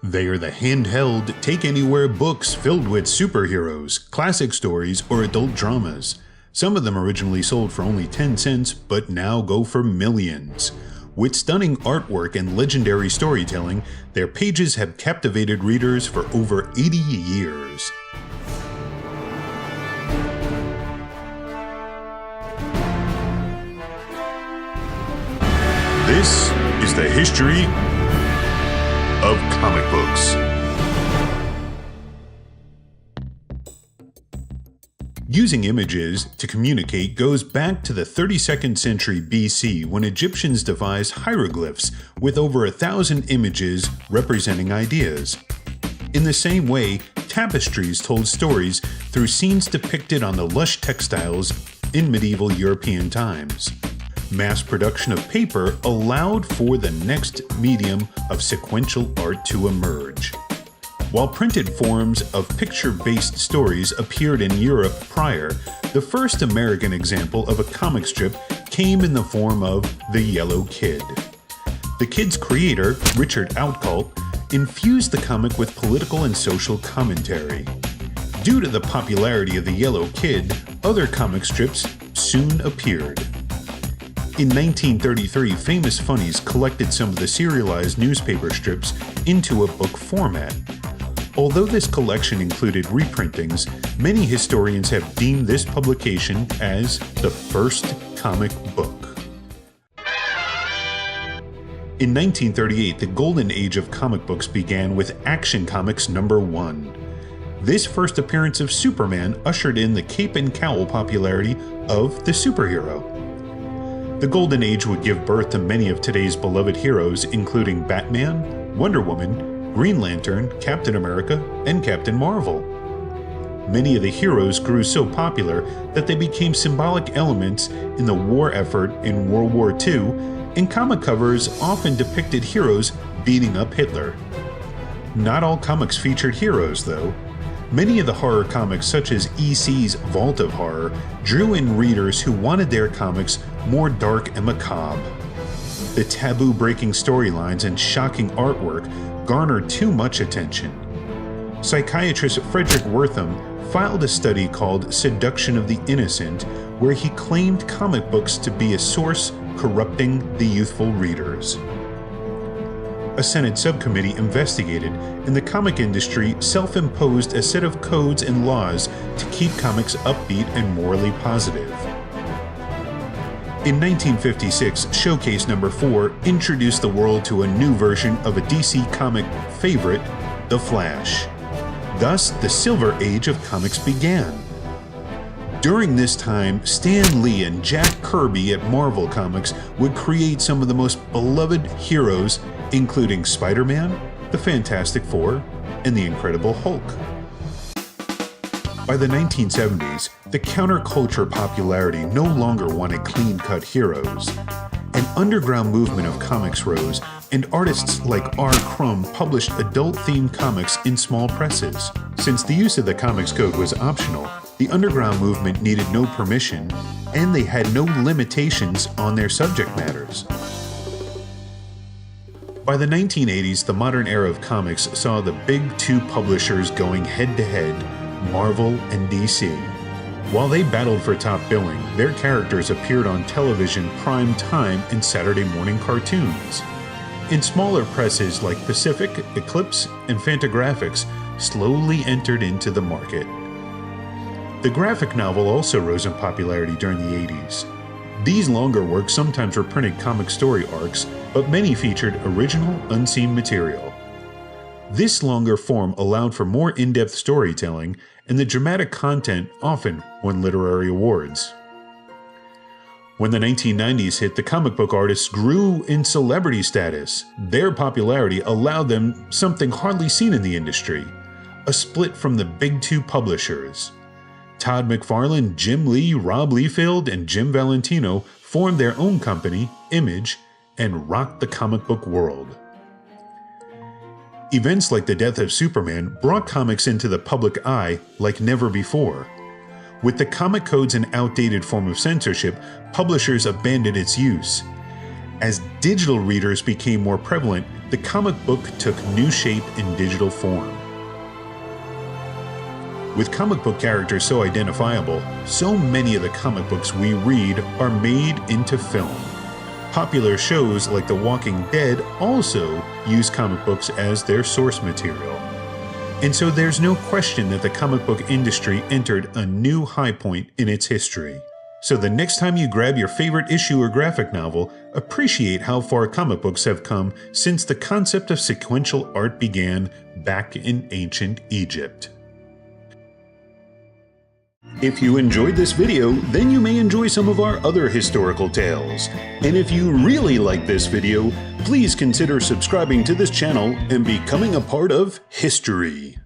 They are the handheld, take-anywhere books filled with superheroes, classic stories, or adult dramas. Some of them originally sold for only 10 cents, but now go for millions. With stunning artwork and legendary storytelling, their pages have captivated readers for over 80 years. This is the history of comic books. Using images to communicate goes back to the 32nd century BC, when Egyptians devised hieroglyphs with over 1,000 images representing ideas. In the same way, tapestries told stories through scenes depicted on the lush textiles in medieval European times. Mass production of paper allowed for the next medium of sequential art to emerge. While printed forms of picture-based stories appeared in Europe prior, the first American example of a comic strip came in the form of The Yellow Kid. The Kid's creator, Richard Outcault, infused the comic with political and social commentary. Due to the popularity of The Yellow Kid, other comic strips soon appeared. In 1933, Famous Funnies collected some of the serialized newspaper strips into a book format. Although this collection included reprintings, many historians have deemed this publication as the first comic book. In 1938, the golden age of comic books began with Action Comics #1. This first appearance of Superman ushered in the cape and cowl popularity of the superhero. The Golden Age would give birth to many of today's beloved heroes, including Batman, Wonder Woman, Green Lantern, Captain America, and Captain Marvel. Many of the heroes grew so popular that they became symbolic elements in the war effort in World War II, and comic covers often depicted heroes beating up Hitler. Not all comics featured heroes, though. Many of the horror comics, such as EC's Vault of Horror, drew in readers who wanted their comics more dark and macabre. The taboo-breaking storylines and shocking artwork garnered too much attention. Psychiatrist Frederick Wertham filed a study called Seduction of the Innocent, where he claimed comic books to be a source corrupting the youthful readers. A Senate subcommittee investigated, and the comic industry self-imposed a set of codes and laws to keep comics upbeat and morally positive. In 1956, Showcase #4 introduced the world to a new version of a DC comic favorite, The Flash. Thus, the Silver Age of comics began. During this time, Stan Lee and Jack Kirby at Marvel Comics would create some of the most beloved heroes, including Spider-Man, the Fantastic Four, and the Incredible Hulk. By the 1970s, the counterculture popularity no longer wanted clean-cut heroes. An underground movement of comics rose, and artists like R. Crumb published adult-themed comics in small presses. Since the use of the Comics Code was optional, the underground movement needed no permission, and they had no limitations on their subject matters. By the 1980s, the modern era of comics saw the big two publishers going head-to-head, Marvel and DC. While they battled for top billing, their characters appeared on television prime time in Saturday morning cartoons. And smaller presses like Pacific, Eclipse, and Fantagraphics slowly entered into the market. The graphic novel also rose in popularity during the 80s. These longer works sometimes were printed comic story arcs, but many featured original, unseen material. This longer form allowed for more in-depth storytelling, and the dramatic content often won literary awards. When the 1990s hit, the comic book artists grew in celebrity status. Their popularity allowed them something hardly seen in the industry: a split from the big two publishers. Todd McFarlane, Jim Lee, Rob Liefeld, and Jim Valentino formed their own company, Image, and rocked the comic book world. Events like the death of Superman brought comics into the public eye like never before. With the comic codes an outdated form of censorship, publishers abandoned its use. As digital readers became more prevalent, the comic book took new shape in digital form. With comic book characters so identifiable, so many of the comic books we read are made into film. Popular shows like The Walking Dead also use comic books as their source material. And so there's no question that the comic book industry entered a new high point in its history. So the next time you grab your favorite issue or graphic novel, appreciate how far comic books have come since the concept of sequential art began back in ancient Egypt. If you enjoyed this video, then you may enjoy some of our other historical tales. And if you really like this video, please consider subscribing to this channel and becoming a part of history.